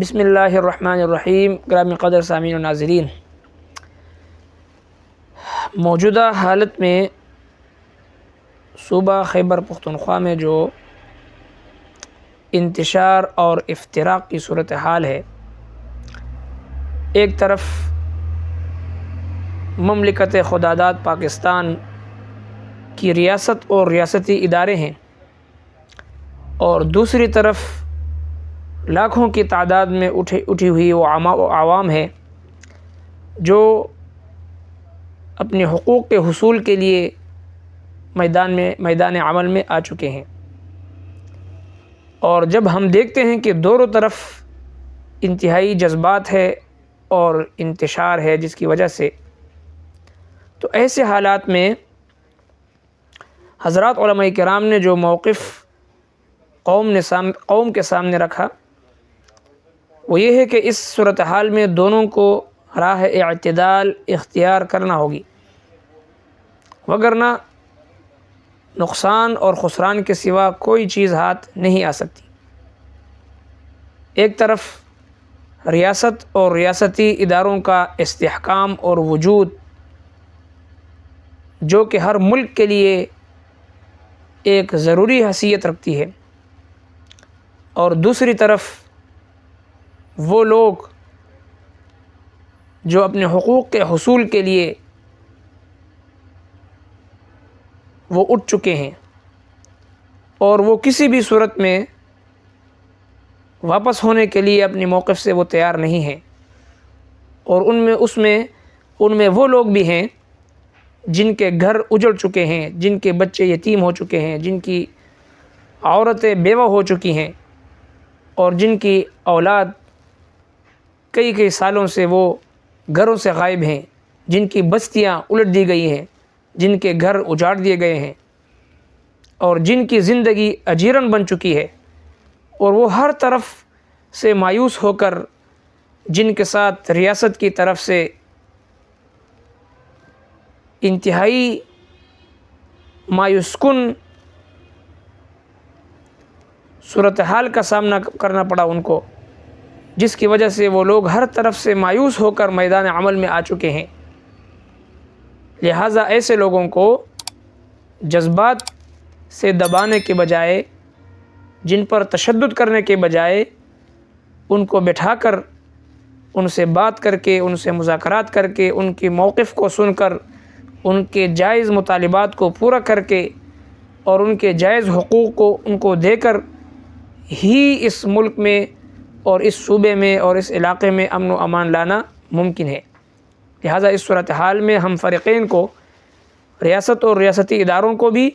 بسم اللہ الرحمن الرحیم۔ گرامی قدر سامعین و ناظرین، موجودہ حالت میں صوبہ خیبر پختونخوا میں جو انتشار اور افتراق کی صورتحال ہے، ایک طرف مملکت خداداد پاکستان کی ریاست اور ریاستی ادارے ہیں، اور دوسری طرف لاکھوں کی تعداد میں اٹھی ہوئی وہ عوام ہے جو اپنے حقوق کے حصول کے لیے میدان عمل میں آ چکے ہیں۔ اور جب ہم دیکھتے ہیں کہ دونوں طرف انتہائی جذبات ہے اور انتشار ہے، جس کی وجہ سے تو ایسے حالات میں حضرات علماء کرام نے جو موقف قوم کے سامنے رکھا وہ یہ ہے کہ اس صورتحال میں دونوں کو راہ اعتدال اختیار کرنا ہوگی، وگرنہ نقصان اور خسران کے سوا کوئی چیز ہاتھ نہیں آ سکتی۔ ایک طرف ریاست اور ریاستی اداروں کا استحکام اور وجود جو کہ ہر ملک کے لیے ایک ضروری حیثیت رکھتی ہے، اور دوسری طرف وہ لوگ جو اپنے حقوق کے حصول کے لیے وہ اٹھ چکے ہیں اور وہ کسی بھی صورت میں واپس ہونے کے لیے اپنے موقف سے وہ تیار نہیں ہیں۔ اور ان میں وہ لوگ بھی ہیں جن کے گھر اجڑ چکے ہیں، جن کے بچے یتیم ہو چکے ہیں، جن کی عورتیں بیوہ ہو چکی ہیں، اور جن کی اولاد کئی سالوں سے وہ گھروں سے غائب ہیں، جن کی بستیاں الٹ دی گئی ہیں، جن کے گھر اجاڑ دیے گئے ہیں، اور جن کی زندگی اجیرن بن چکی ہے، اور وہ ہر طرف سے مایوس ہو کر جن کے ساتھ ریاست کی طرف سے انتہائی مایوس کن صورتحال کا سامنا کرنا پڑا ان کو، جس کی وجہ سے وہ لوگ ہر طرف سے مایوس ہو کر میدان عمل میں آ چکے ہیں۔ لہٰذا ایسے لوگوں کو جذبات سے دبانے کے بجائے، جن پر تشدد کرنے کے بجائے، ان کو بٹھا کر ان سے بات کر کے، ان سے مذاکرات کر کے، ان کے موقف کو سن کر، ان کے جائز مطالبات کو پورا کر کے اور ان کے جائز حقوق کو ان کو دے کر ہی اس ملک میں اور اس صوبے میں اور اس علاقے میں امن و امان لانا ممکن ہے۔ لہٰذا اس صورتحال میں ہم فریقین کو، ریاست اور ریاستی اداروں کو بھی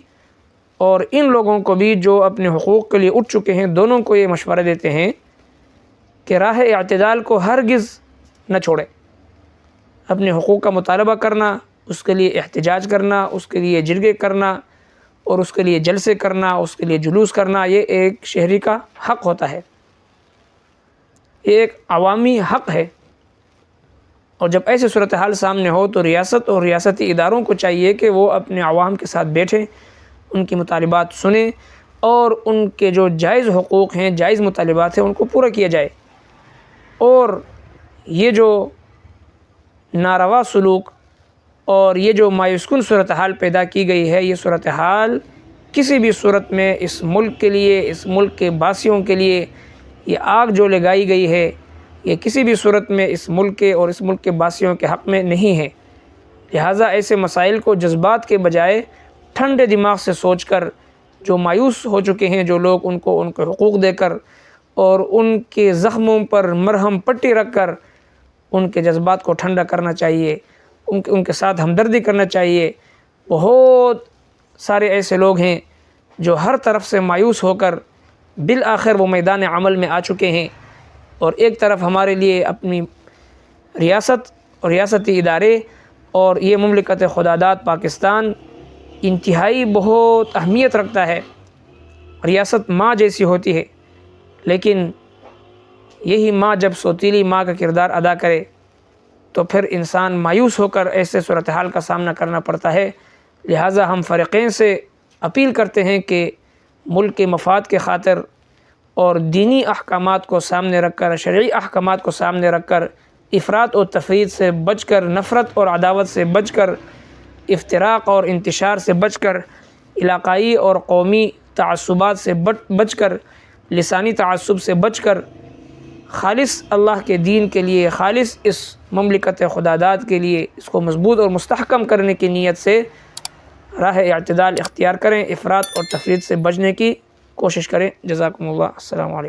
اور ان لوگوں کو بھی جو اپنے حقوق کے لیے اٹھ چکے ہیں، دونوں کو یہ مشورہ دیتے ہیں کہ راہ اعتدال کو ہرگز نہ چھوڑیں۔ اپنے حقوق کا مطالبہ کرنا، اس کے لیے احتجاج کرنا، اس کے لیے جرگے کرنا اور اس کے لیے جلسے کرنا، اس کے لیے جلوس کرنا، یہ ایک شہری کا حق ہوتا ہے، یہ ایک عوامی حق ہے۔ اور جب ایسی صورتحال سامنے ہو تو ریاست اور ریاستی اداروں کو چاہیے کہ وہ اپنے عوام کے ساتھ بیٹھیں، ان کی مطالبات سنیں اور ان کے جو جائز حقوق ہیں، جائز مطالبات ہیں، ان کو پورا کیا جائے۔ اور یہ جو ناروا سلوک اور یہ جو مایوس کن صورتحال پیدا کی گئی ہے، یہ صورتحال کسی بھی صورت میں اس ملک کے لیے، اس ملک کے باسیوں کے لیے، یہ آگ جو لگائی گئی ہے، یہ کسی بھی صورت میں اس ملک کے اور اس ملک کے باسیوں کے حق میں نہیں ہے۔ لہٰذا ایسے مسائل کو جذبات کے بجائے ٹھنڈے دماغ سے سوچ کر، جو مایوس ہو چکے ہیں جو لوگ، ان کو ان کے حقوق دے کر اور ان کے زخموں پر مرہم پٹی رکھ کر ان کے جذبات کو ٹھنڈا کرنا چاہیے، ان کے ساتھ ہمدردی کرنا چاہیے۔ بہت سارے ایسے لوگ ہیں جو ہر طرف سے مایوس ہو کر بالآخر وہ میدان عمل میں آ چکے ہیں، اور ایک طرف ہمارے لیے اپنی ریاست اور ریاستی ادارے اور یہ مملکت خداداد پاکستان انتہائی بہت اہمیت رکھتا ہے۔ ریاست ماں جیسی ہوتی ہے، لیکن یہی ماں جب سوتیلی ماں کا کردار ادا کرے تو پھر انسان مایوس ہو کر ایسے صورتحال کا سامنا کرنا پڑتا ہے۔ لہٰذا ہم فریقین سے اپیل کرتے ہیں کہ ملک کے مفاد کے خاطر اور دینی احکامات کو سامنے رکھ کر، شرعی احکامات کو سامنے رکھ کر افراط و تفرید سے بچ کر، نفرت اور عداوت سے بچ کر، افتراق اور انتشار سے بچ کر، علاقائی اور قومی تعصبات سے بچ کر، لسانی تعصب سے بچ کر، خالص اللہ کے دین کے لیے، خالص اس مملکت خداداد کے لیے اس کو مضبوط اور مستحکم کرنے کی نیت سے راہ اعتدال اختیار کریں، افراط اور تفرید سے بچنے کی کوشش کریں۔ جزاکم اللہ، السلام علیکم۔